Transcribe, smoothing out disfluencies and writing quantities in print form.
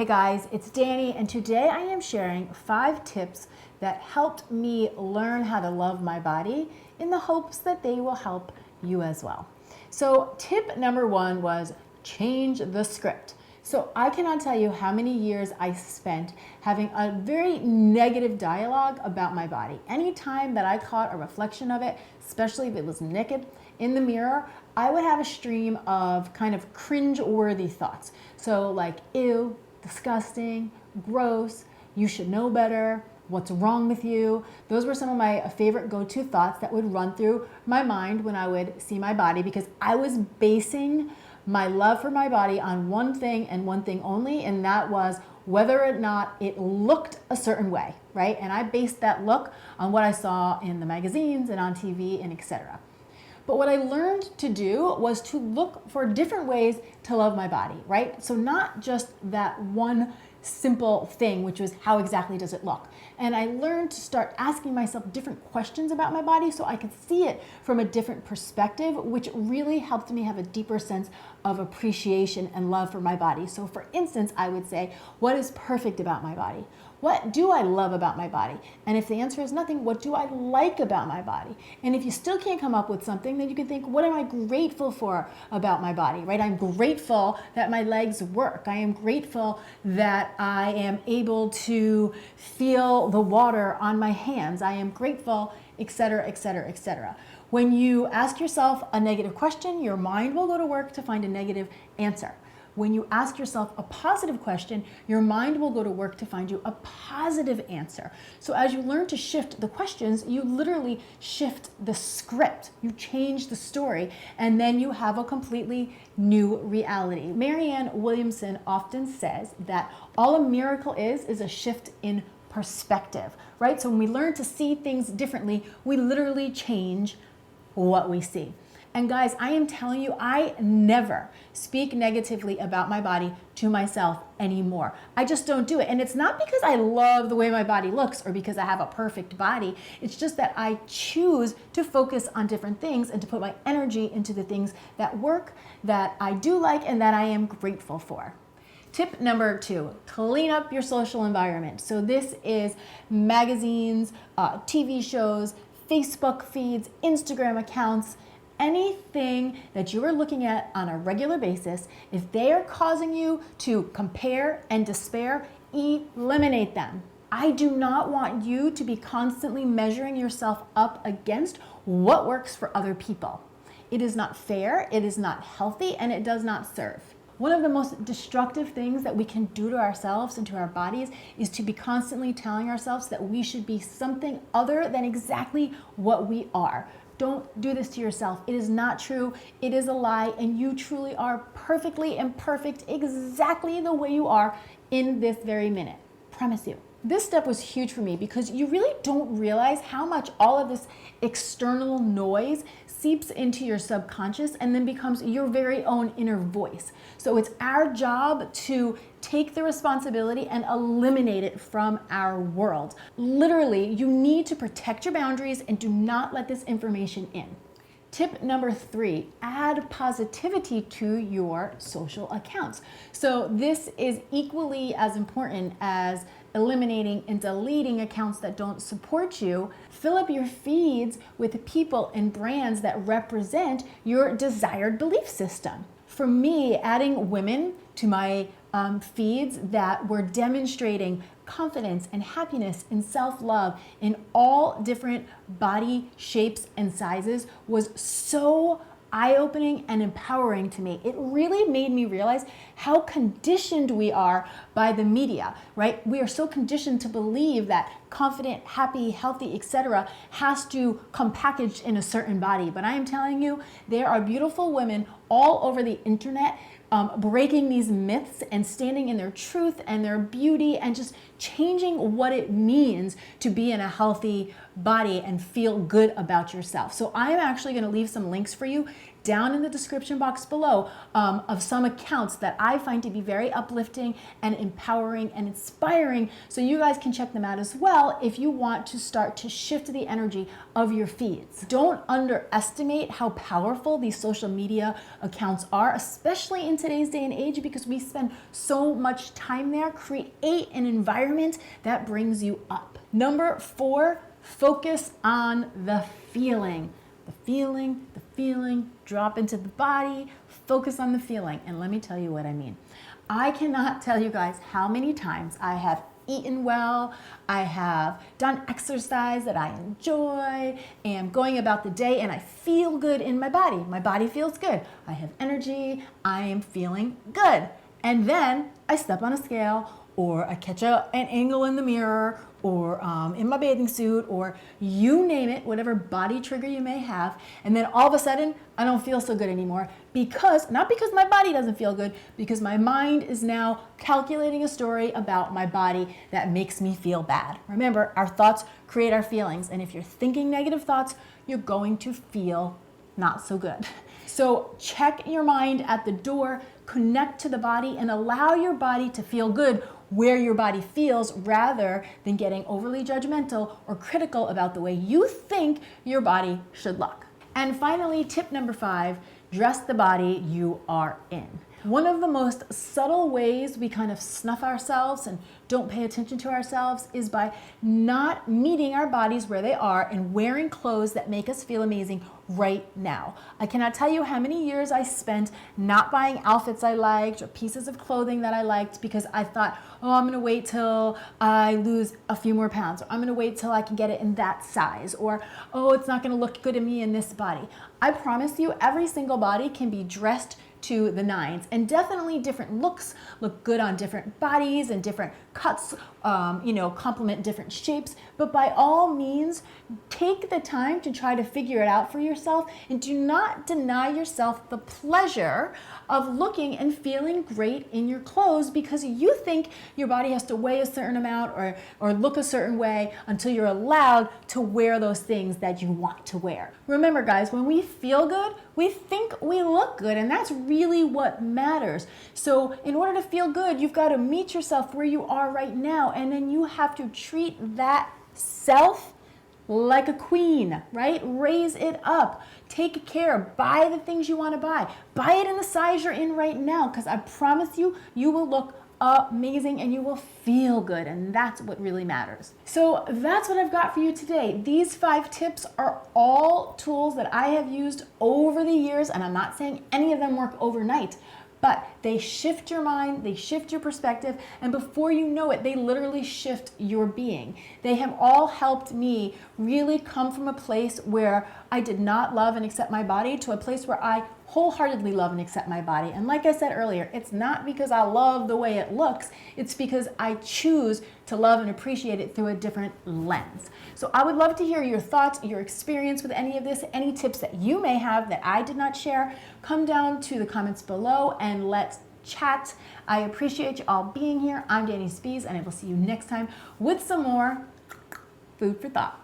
Hey guys, it's Danny, and today I am sharing 5 tips that helped me learn how to love my body in the hopes that they will help you as well. So tip number 1 was change the script. So I cannot tell you how many years I spent having a very negative dialogue about my body. Anytime that I caught a reflection of it, especially if it was naked in the mirror, I would have a stream of kind of cringe-worthy thoughts. So like, ew, disgusting, gross, you should know better, what's wrong with you? Those were some of my favorite go-to thoughts that would run through my mind when I would see my body, because I was basing my love for my body on one thing and one thing only, and that was whether or not it looked a certain way, right? And I based that look on what I saw in the magazines and on TV and etc. But what I learned to do was to look for different ways to love my body, right? So not just that one simple thing, which was how exactly does it look? And I learned to start asking myself different questions about my body so I could see it from a different perspective, which really helped me have a deeper sense of appreciation and love for my body. So for instance, I would say, what is perfect about my body? What do I love about my body? And if the answer is nothing, what do I like about my body? And if you still can't come up with something, then you can think, what am I grateful for about my body, right? I'm grateful that my legs work. I am grateful that I am able to feel the water on my hands. I am grateful, etc., etc., etc. When you ask yourself a negative question, your mind will go to work to find a negative answer. When you ask yourself a positive question, your mind will go to work to find you a positive answer. So as you learn to shift the questions, you literally shift the script. You change the story, and then you have a completely new reality. Marianne Williamson often says that all a miracle is a shift in perspective, right? So when we learn to see things differently, we literally change what we see. And guys, I am telling you, I never speak negatively about my body to myself anymore. I just don't do it. And it's not because I love the way my body looks or because I have a perfect body. It's just that I choose to focus on different things and to put my energy into the things that work, that I do like, and that I am grateful for. Tip number 2, clean up your social environment. So this is magazines, TV shows, Facebook feeds, Instagram accounts, anything that you are looking at on a regular basis. If they are causing you to compare and despair, eliminate them. I do not want you to be constantly measuring yourself up against what works for other people. It is not fair, it is not healthy, and it does not serve. One of the most destructive things that we can do to ourselves and to our bodies is to be constantly telling ourselves that we should be something other than exactly what we are. Don't do this to yourself. It is not true. It is a lie, and you truly are perfectly imperfect exactly the way you are in this very minute. Promise you. This step was huge for me because you really don't realize how much all of this external noise seeps into your subconscious and then becomes your very own inner voice. So it's our job to take the responsibility and eliminate it from our world. Literally, you need to protect your boundaries and do not let this information in. Tip number 3, add positivity to your social accounts. So this is equally as important as eliminating and deleting accounts that don't support you. Fill up your feeds with people and brands that represent your desired belief system. For me, adding women to my feeds that were demonstrating confidence and happiness and self-love in all different body shapes and sizes was so eye-opening and empowering to me. It really made me realize how conditioned we are by the media, right? We are so conditioned to believe that confident, happy, healthy, etc. has to come packaged in a certain body. But I am telling you, there are beautiful women all over the internet breaking these myths and standing in their truth and their beauty and just changing what it means to be in a healthy body and feel good about yourself. So I'm actually going to leave some links for you down in the description box below of some accounts that I find to be very uplifting and empowering and inspiring, so you guys can check them out as well if you want to start to shift the energy of your feeds. Don't underestimate how powerful these social media accounts are, especially in today's day and age, because we spend so much time there. Create an environment that brings you up. Number 4, focus on the feeling. The feeling, drop into the body, focus on the feeling. And let me tell you what I mean. I cannot tell you guys how many times I have eaten well, I have done exercise that I enjoy, and going about the day and I feel good in my body. My body feels good. I have energy, I am feeling good. And then I step on a scale, or I catch an angle in the mirror, or in my bathing suit, or you name it, whatever body trigger you may have, and then all of a sudden, I don't feel so good anymore, not because my body doesn't feel good, because my mind is now calculating a story about my body that makes me feel bad. Remember, our thoughts create our feelings, and if you're thinking negative thoughts, you're going to feel not so good. So check your mind at the door, connect to the body, and allow your body to feel good where your body feels, rather than getting overly judgmental or critical about the way you think your body should look. And finally, tip number 5, dress the body you are in. One of the most subtle ways we kind of snuff ourselves and don't pay attention to ourselves is by not meeting our bodies where they are and wearing clothes that make us feel amazing right now. I cannot tell you how many years I spent not buying outfits I liked or pieces of clothing that I liked because I thought, oh, I'm gonna wait till I lose a few more pounds, or I'm gonna wait till I can get it in that size, or oh, it's not gonna look good in me in this body. I promise you, every single body can be dressed to the nines, and definitely different looks look good on different bodies, and different cuts complement different shapes. But by all means, take the time to try to figure it out for yourself, and do not deny yourself the pleasure of looking and feeling great in your clothes because you think your body has to weigh a certain amount or look a certain way until you're allowed to wear those things that you want to wear. Remember, guys, when we feel good, we think we look good, and that's really what matters. So in order to feel good, you've got to meet yourself where you are right now, and then you have to treat that self like a queen, right? Raise it up. Take care. Buy the things you want to buy. Buy it in the size you're in right now, because I promise you, you will look amazing and you will feel good, and that's what really matters. So that's what I've got for you today. These 5 tips are all tools that I have used over the years, and I'm not saying any of them work overnight, but they shift your mind, they shift your perspective, and before you know it, they literally shift your being. They have all helped me really come from a place where I did not love and accept my body to a place where I wholeheartedly love and accept my body. And like I said earlier, it's not because I love the way it looks, it's because I choose to love and appreciate it through a different lens. So I would love to hear your thoughts, your experience with any of this, any tips that you may have that I did not share. Come down to the comments below and let's chat. I appreciate you all being here. I'm Dani Spies, and I will see you next time with some more food for thought.